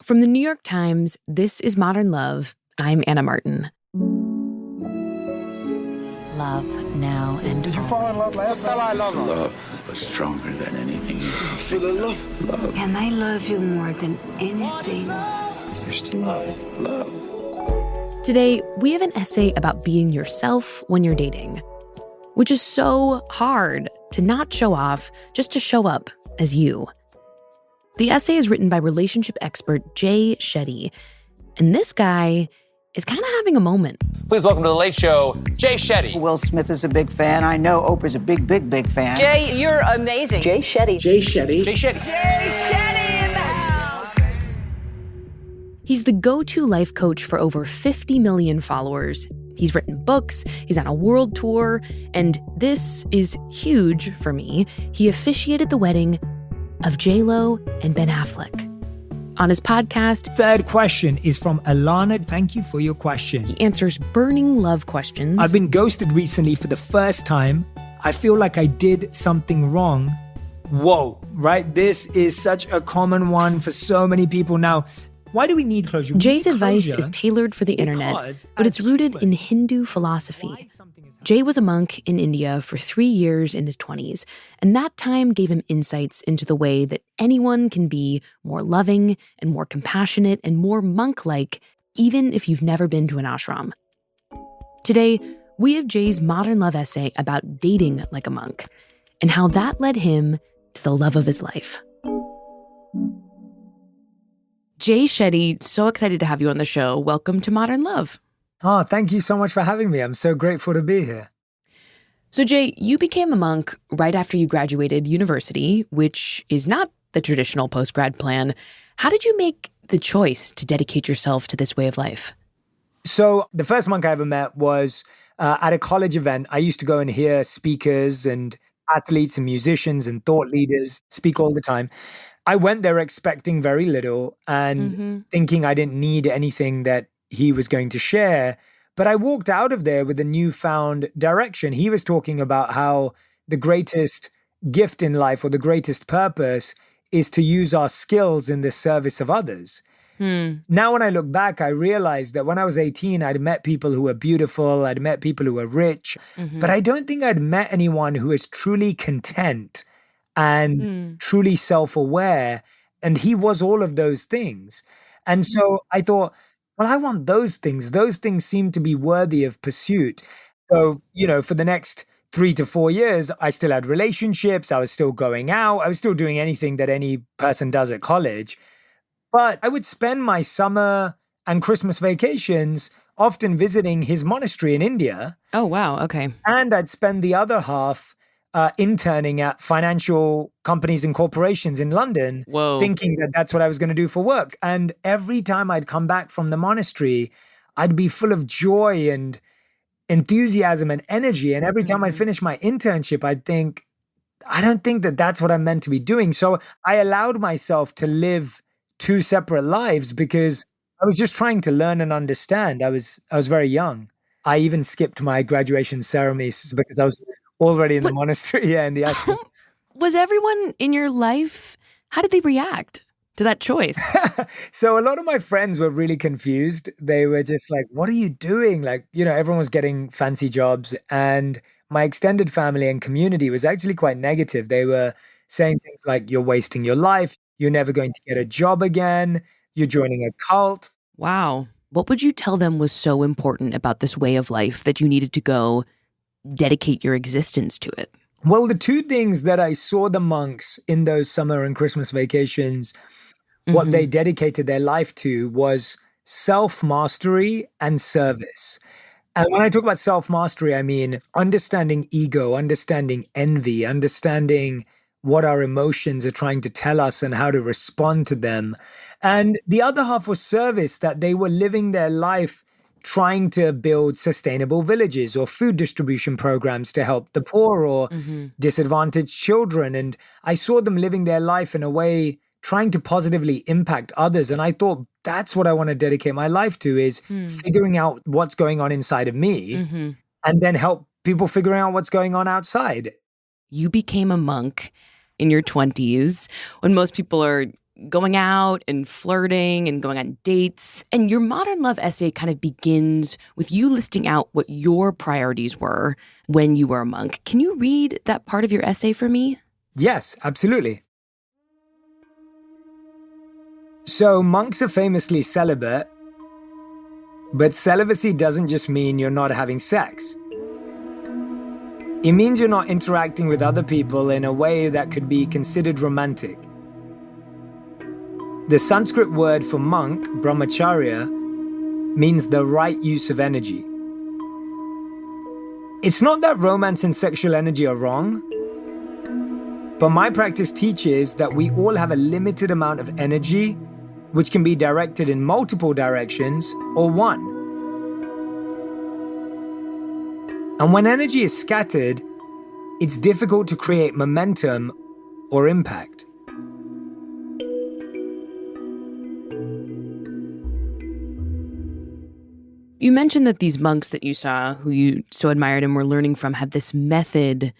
From the New York Times, this is Modern Love. I'm Anna Martin. Love now and Did you fall in love last night? I love her. Love was stronger than anything you can For the love. And I love you more than anything. There's still love. Today, we have an essay about being yourself when you're dating, which is so hard to not show off, just to show up as you. The essay is written by relationship expert Jay Shetty, and this guy is kind of having a moment. Please welcome to The Late Show, Jay Shetty. Will Smith is a big fan. I know Oprah's a big, big, big fan. Jay, you're amazing. Jay Shetty. Jay Shetty. Jay Shetty. Jay Shetty in the house. He's the go-to life coach for over 50 million followers. He's written books, he's on a world tour, and this is huge for me. He officiated the wedding of J-Lo and Ben Affleck. On his podcast, Third question is from Alana. Thank you for your question. he answers burning love questions. I've been ghosted recently for the first time. I feel like I did something wrong. Whoa, right? This is such a common one for so many people. Now, why do we need closure? Jay's advice is tailored for the internet, but it's rooted in Hindu philosophy. Jay was a monk in India for 3 years in his 20s, and that time gave him insights into the way that anyone can be more loving and more compassionate and more monk-like, even if you've never been to an ashram. Today, we have Jay's Modern Love essay about dating like a monk and how that led him to the love of his life. Jay Shetty, so excited to have you on the show. Welcome to Modern Love. Oh, thank you so much for having me. I'm so grateful to be here. So Jay, you became a monk right after you graduated university, which is not the traditional post-grad plan. How did you make the choice to dedicate yourself to this way of life? So the first monk I ever met was at a college event. I used to go and hear speakers and athletes and musicians and thought leaders speak all the time. I went there expecting very little and thinking I didn't need anything that he was going to share. But I walked out of there with a newfound direction. He was talking about how the greatest gift in life or the greatest purpose is to use our skills in the service of others. Now, when I look back, I realized that when I was 18, I'd met people who were beautiful. I'd met people who were rich. But I don't think I'd met anyone who is truly content and truly self-aware. And he was all of those things. And so I thought, well, I want those things. Those things seem to be worthy of pursuit. So, for the next 3 to 4 years, I still had relationships. I was still going out. I was still doing anything that any person does at college. But I would spend my summer and Christmas vacations often visiting his monastery in India. Oh, wow. Okay. And I'd spend the other half interning at financial companies and corporations in London, thinking that that's what I was going to do for work. And every time I'd come back from the monastery, I'd be full of joy and enthusiasm and energy. And every time I'd finish my internship, I'd think, I don't think that that's what I'm meant to be doing. So I allowed myself to live 2 separate lives because I was just trying to learn and understand. I was very young. I even skipped my graduation ceremonies because I was already in the monastery, in the ashram. Was everyone in your life, how did they react to that choice? So a lot of my friends were really confused. They were just like, what are you doing? Like, everyone was getting fancy jobs. And my extended family and community was actually quite negative. They were saying things like, you're wasting your life. You're never going to get a job again. You're joining a cult. Wow. What would you tell them was so important about this way of life that you needed to go dedicate your existence to it? Well, the 2 things that I saw the monks in those summer and Christmas vacations, what they dedicated their life to was self-mastery and service. And when I talk about self-mastery, I mean understanding ego, understanding envy, understanding what our emotions are trying to tell us and how to respond to them. And the other half was service, that they were living their life trying to build sustainable villages or food distribution programs to help the poor or disadvantaged children. And I saw them living their life in a way trying to positively impact others. And I thought, that's what I want to dedicate my life to, is figuring out what's going on inside of me and then help people figuring out what's going on outside. You became a monk in your 20s when most people are going out and flirting and going on dates. And your modern love essay kind of begins with you listing out what your priorities were when you were a monk. Can you read that part of your essay for me? Yes, absolutely. So monks are famously celibate, but celibacy doesn't just mean you're not having sex. It means you're not interacting with other people in a way that could be considered romantic. The Sanskrit word for monk, brahmacharya, means the right use of energy. It's not that romance and sexual energy are wrong, but my practice teaches that we all have a limited amount of energy, which can be directed in multiple directions or one. And when energy is scattered, it's difficult to create momentum or impact. You mentioned that these monks that you saw, who you so admired and were learning from, had this method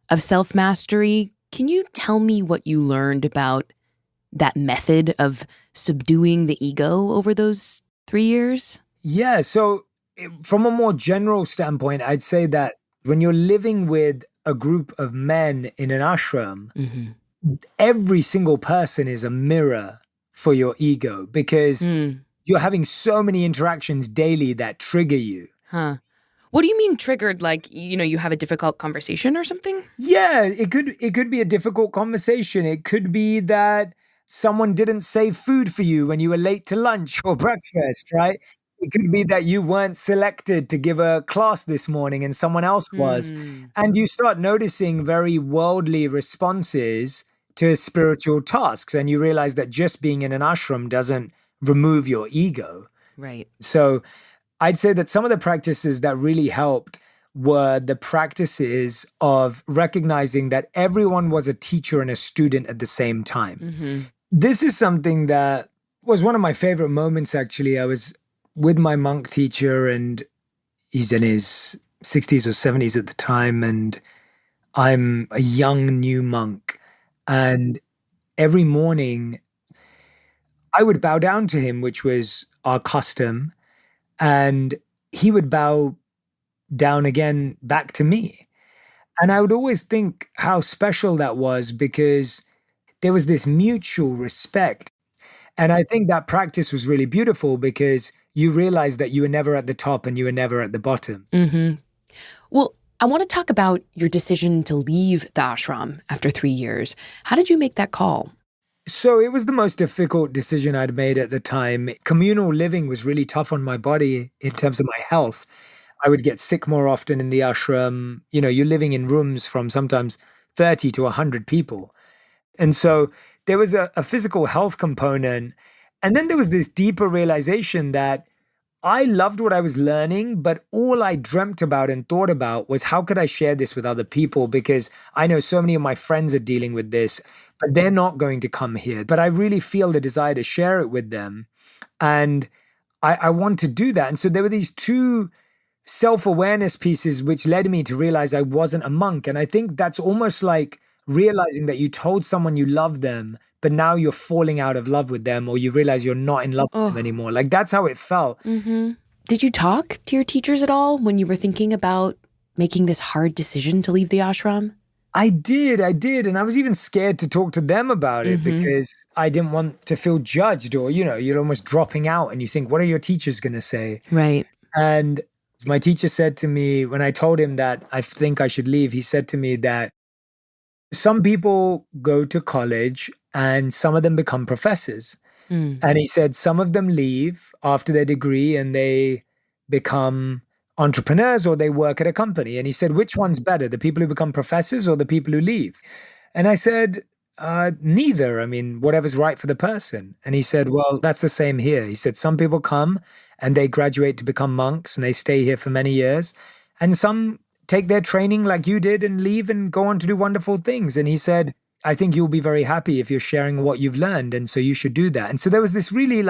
of self-mastery. Can you tell me what you learned about that method of subduing the ego over those 3 years? Yeah, so from a more general standpoint, I'd say that when you're living with a group of men in an ashram, every single person is a mirror for your ego because you're having so many interactions daily that trigger you. Huh. What do you mean triggered? Like, you have a difficult conversation or something? Yeah, it could be a difficult conversation. It could be that someone didn't save food for you when you were late to lunch or breakfast, right? It could be that you weren't selected to give a class this morning and someone else was. And you start noticing very worldly responses to spiritual tasks. And you realize that just being in an ashram doesn't remove your ego. Right. So I'd say that some of the practices that really helped were the practices of recognizing that everyone was a teacher and a student at the same time. This is something that was one of my favorite moments, actually. I was with my monk teacher, and he's in his 60s or 70s at the time, and I'm a young new monk. And every morning I would bow down to him, which was our custom, and he would bow down again back to me. And I would always think how special that was because there was this mutual respect. And I think that practice was really beautiful because you realize that you were never at the top and you were never at the bottom. Well, I want to talk about your decision to leave the ashram after 3 years. How did you make that call? So it was the most difficult decision I'd made at the time. Communal living was really tough on my body in terms of my health. I would get sick more often in the ashram. You're living in rooms from sometimes 30 to 100 people. And so there was a physical health component. And then there was this deeper realization that I loved what I was learning, but all I dreamt about and thought about was how could I share this with other people? Because I know so many of my friends are dealing with this, but they're not going to come here. But I really feel the desire to share it with them. And I want to do that. And so there were these two self-awareness pieces which led me to realize I wasn't a monk. And I think that's almost like realizing that you told someone you love them, but now you're falling out of love with them, or you realize you're not in love with them anymore. Like, that's how it felt. Did you talk to your teachers at all when you were thinking about making this hard decision to leave the ashram? I did. And I was even scared to talk to them about it because I didn't want to feel judged, or, you're almost dropping out and you think, what are your teachers going to say? Right. And my teacher said to me, when I told him that I think I should leave, he said to me that some people go to college and some of them become professors. And he said some of them leave after their degree and they become entrepreneurs or they work at a company. And he said, which one's better, the people who become professors or the people who leave? And I said, neither. I mean, whatever's right for the person. And he said, well, that's the same here. He said, some people come and they graduate to become monks and they stay here for many years. And some take their training like you did and leave and go on to do wonderful things. And he said, I think you'll be very happy if you're sharing what you've learned. And so you should do that. And so there was this really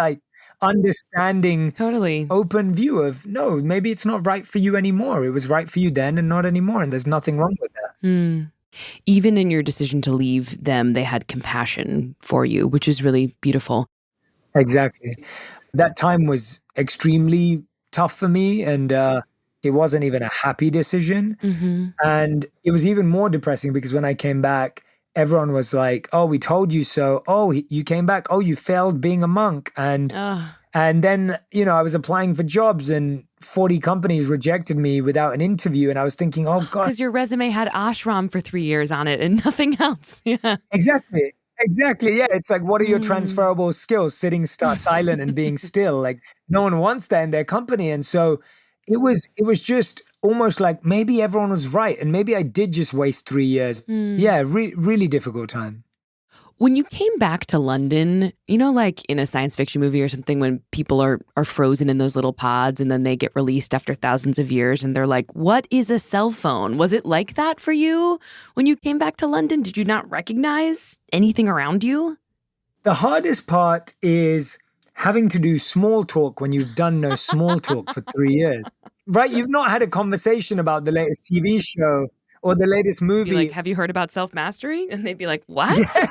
understanding, Totally. open view of, no, maybe it's not right for you anymore. It was right for you then and not anymore. And there's nothing wrong with that. Even in your decision to leave them, they had compassion for you, which is really beautiful. Exactly. That time was extremely tough for me, and it wasn't even a happy decision. Mm-hmm. And it was even more depressing because when I came back, everyone was like, "Oh, we told you so. Oh, you came back. Oh, you failed being a monk." And then, I was applying for jobs and 40 companies rejected me without an interview. And I was thinking, oh God. Because your resume had ashram for 3 years on it and nothing else. Yeah. Exactly. Yeah. It's like, what are your transferable skills? Sitting silent and being still. Like, no one wants that in their company. And so it was just almost like maybe everyone was right. And maybe I did just waste 3 years. Yeah. Really difficult time. When you came back to London, like in a science fiction movie or something, when people are frozen in those little pods and then they get released after thousands of years and they're like, what is a cell phone? Was it like that for you when you came back to London? Did you not recognize anything around you? The hardest part is having to do small talk when you've done no small talk for 3 years, right? You've not had a conversation about the latest TV show or the latest movie. Be like, have you heard about self-mastery? And they'd be like, what? Yeah.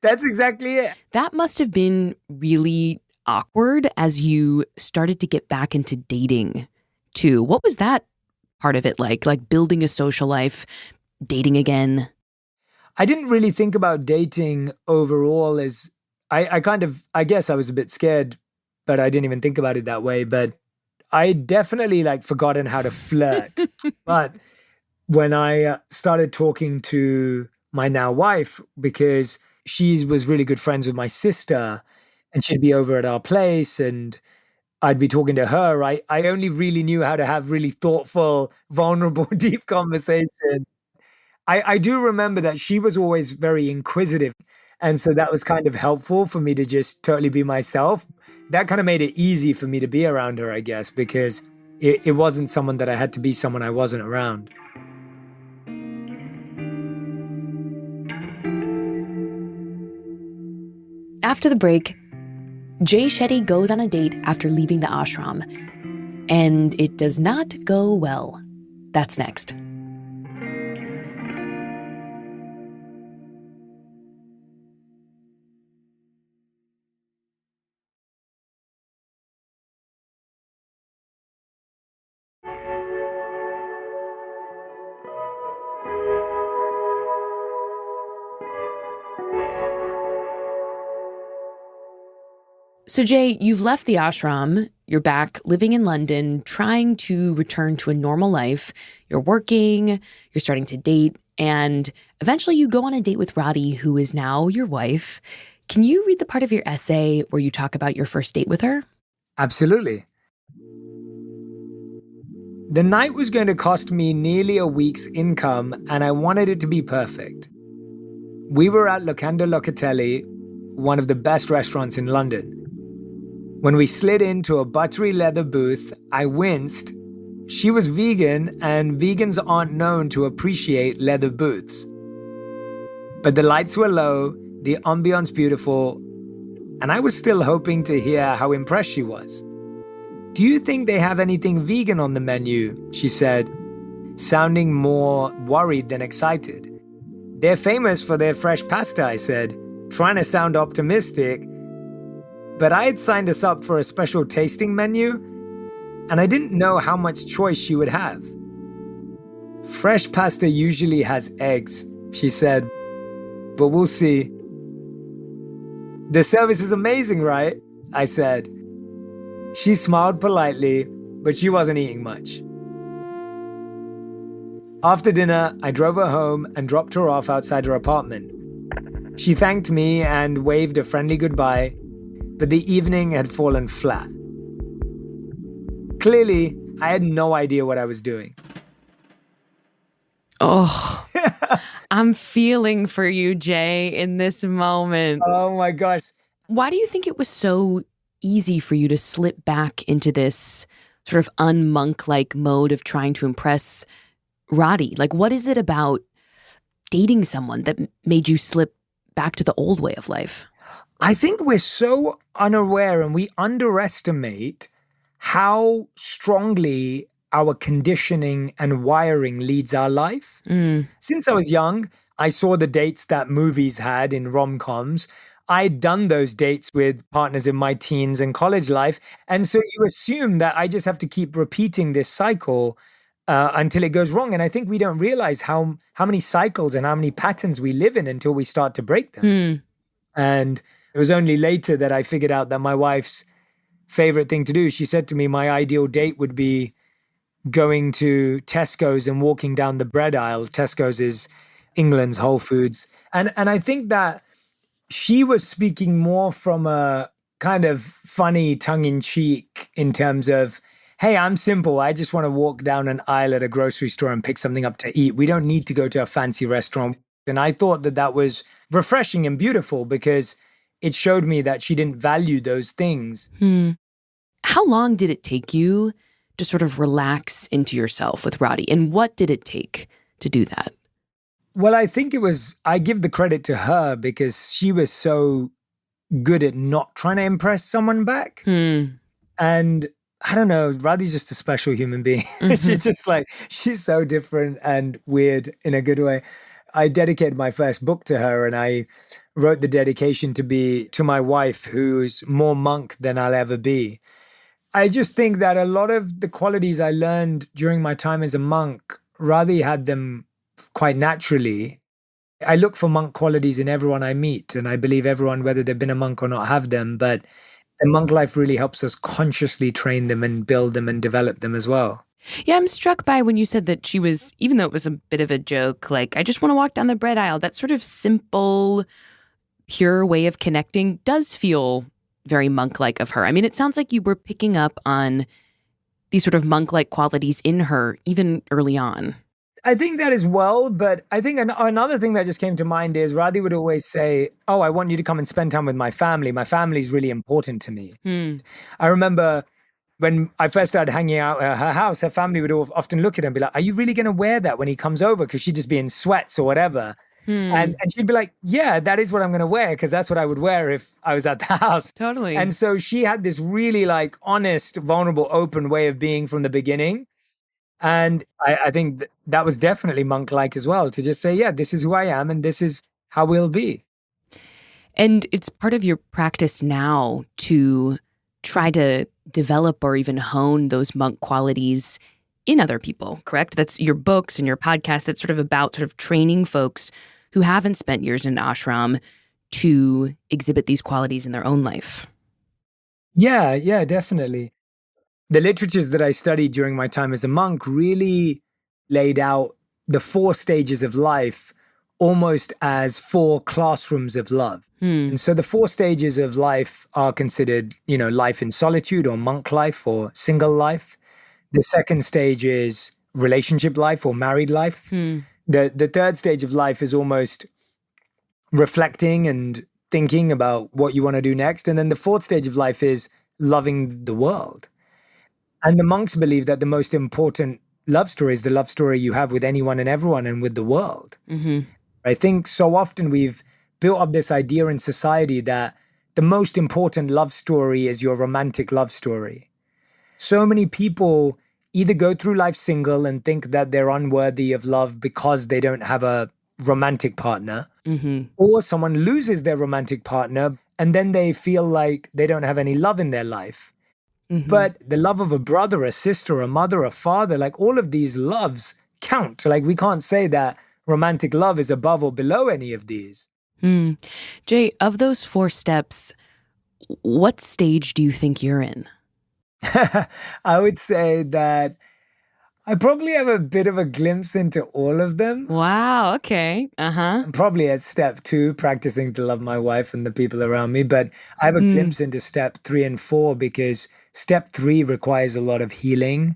That's exactly it. That must have been really awkward as you started to get back into dating too. What was that part of it like? Like building a social life, dating again? I didn't really think about dating overall as I guess I was a bit scared, but I didn't even think about it that way. But I definitely forgotten how to flirt. But when I started talking to my now wife, because she was really good friends with my sister and she'd be over at our place and I'd be talking to her, I only really knew how to have really thoughtful, vulnerable, deep conversations. I do remember that she was always very inquisitive. And so that was kind of helpful for me to just totally be myself. That kind of made it easy for me to be around her, I guess, because it wasn't someone that I had to be someone I wasn't around. After the break, Jay Shetty goes on a date after leaving the ashram, and it does not go well. That's next. So Jay, you've left the ashram, you're back living in London, trying to return to a normal life. You're working, you're starting to date, and eventually you go on a date with Radhi, who is now your wife. Can you read the part of your essay where you talk about your first date with her? Absolutely. The night was going to cost me nearly a week's income, and I wanted it to be perfect. We were at Locanda Locatelli, one of the best restaurants in London. When we slid into a buttery leather booth, I winced. She was vegan, and vegans aren't known to appreciate leather booths. But the lights were low, the ambiance beautiful, and I was still hoping to hear how impressed she was. "Do you think they have anything vegan on the menu?" she said, sounding more worried than excited. "They're famous for their fresh pasta," I said, trying to sound optimistic. But I had signed us up for a special tasting menu, and I didn't know how much choice she would have. "Fresh pasta usually has eggs," she said, "but we'll see." "The service is amazing, right?" I said. She smiled politely, but she wasn't eating much. After dinner, I drove her home and dropped her off outside her apartment. She thanked me and waved a friendly goodbye, but the evening had fallen flat. Clearly, I had no idea what I was doing. Oh, I'm feeling for you, Jay, in this moment. Oh my gosh. Why do you think it was so easy for you to slip back into this sort of unmonk-like mode of trying to impress Radhi? Like, what is it about dating someone that made you slip back to the old way of life? I think we're so unaware and we underestimate how strongly our conditioning and wiring leads our life. Since I was young, I saw the dates that movies had in rom-coms. I'd done those dates with partners in my teens and college life. And so you assume that I just have to keep repeating this cycle until it goes wrong. And I think we don't realize how many cycles and how many patterns we live in until we start to break them. And it was only later that I figured out that my wife's favorite thing to do, she said to me, my ideal date would be going to Tesco's and walking down the bread aisle. Tesco's is England's Whole Foods. And I think that she was speaking more from a kind of funny tongue-in-cheek in terms of, hey, I'm simple. I just want to walk down an aisle at a grocery store and pick something up to eat. We don't need to go to a fancy restaurant. And I thought that that was refreshing and beautiful because it showed me that she didn't value those things. How long did it take you to sort of relax into yourself with Radhi? And what did it take to do that? Well, I think I give the credit to her because she was so good at not trying to impress someone back. And I don't know, Radhi's just a special human being. She's just like, she's so different and weird in a good way. I dedicated my first book to her, and I wrote the dedication to be to my wife, who's more monk than I'll ever be. I just think that a lot of the qualities I learned during my time as a monk, Radhi had them quite naturally. I look for monk qualities in everyone I meet, and I believe everyone, whether they've been a monk or not, have them. But the monk life really helps us consciously train them and build them and develop them as well. Yeah, I'm struck by when you said that she was, even though it was a bit of a joke, like, I just want to walk down the bread aisle. That sort of simple, pure way of connecting does feel very monk-like of her. I mean, it sounds like you were picking up on these sort of monk-like qualities in her even early on. I think that as well, but I think another thing that just came to mind is Radhi would always say, oh, I want you to come and spend time with my family. My family is really important to me. I remember when I first started hanging out at her house, her family would often look at her and be like, are you really going to wear that when he comes over? Because she'd just be in sweats or whatever. And she'd be like, yeah, that is what I'm going to wear, because that's what I would wear if I was at the house. Totally. And so she had this really like honest, vulnerable, open way of being from the beginning. And I think that was definitely monk-like as well, to just say, yeah, this is who I am and this is how we'll be. And it's part of your practice now to try to develop or even hone those monk qualities in other people, correct? That's your books and your podcast. That's sort of about sort of training folks who haven't spent years in an ashram to exhibit these qualities in their own life. Yeah, definitely. The literatures that I studied during my time as a monk really laid out the 4 stages of life almost as 4 classrooms of love. And so the 4 stages of life are considered, life in solitude or monk life or single life. The second stage is relationship life or married life. The third stage of life is almost reflecting and thinking about what you want to do next. And then the fourth stage of life is loving the world. And the monks believe that the most important love story is the love story you have with anyone and everyone and with the world. I think so often we've built up this idea in society that the most important love story is your romantic love story. So many people either go through life single and think that they're unworthy of love because they don't have a romantic partner, or someone loses their romantic partner and then they feel like they don't have any love in their life. But the love of a brother, a sister, a mother, a father, like all of these loves count. Like we can't say that romantic love is above or below any of these. Jay, of those 4 steps, what stage do you think you're in? I would say that I probably have a bit of a glimpse into all of them. Wow, okay. I'm probably at step 2, practicing to love my wife and the people around me. But I have a glimpse into step 3 and 4 because step 3 requires a lot of healing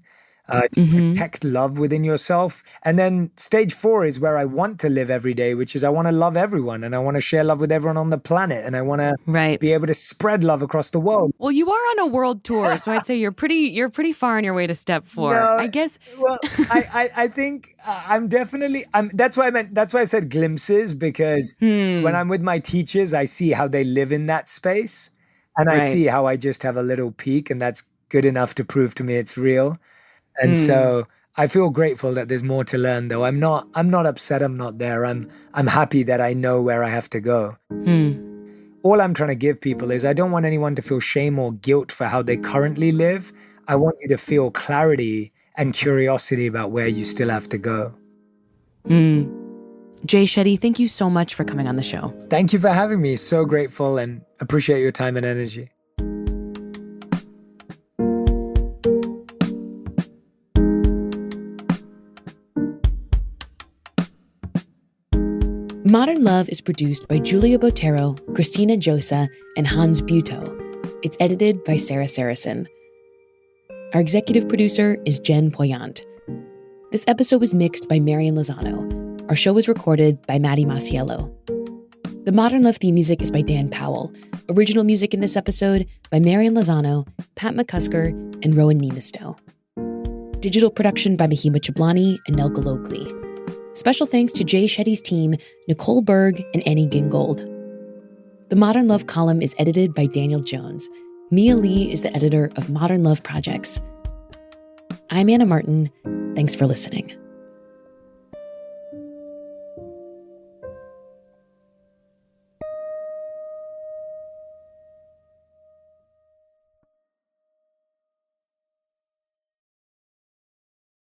to protect love within yourself. And then stage 4 is where I want to live every day, which is I want to love everyone and I want to share love with everyone on the planet. And I want to be able to spread love across the world. Well, you are on a world tour, so I'd say you're pretty far on your way to step 4. No, I guess. Well, I think I'm definitely, that's why I said glimpses, because when I'm with my teachers, I see how they live in that space. And I see how I just have a little peek, and that's good enough to prove to me it's real. And so I feel grateful that there's more to learn, though. I'm not upset I'm not there. I'm happy that I know where I have to go. All I'm trying to give people is I don't want anyone to feel shame or guilt for how they currently live. I want you to feel clarity and curiosity about where you still have to go. Jay Shetty, thank you so much for coming on the show. Thank you for having me. So grateful and appreciate your time and energy. Modern Love is produced by Julia Botero, Christina Josa, and Hans Butow. It's edited by Sarah Saracen. Our executive producer is Jen Poyant. This episode was mixed by Marian Lozano. Our show was recorded by Maddie Masiello. The Modern Love theme music is by Dan Powell. Original music in this episode by Marian Lozano, Pat McCusker, and Rowan Nemistow. Digital production by Mahima Chablani and Nel Galogli. Special thanks to Jay Shetty's team, Nicole Berg and Annie Gingold. The Modern Love column is edited by Daniel Jones. Mia Lee is the editor of Modern Love Projects. I'm Anna Martin. Thanks for listening.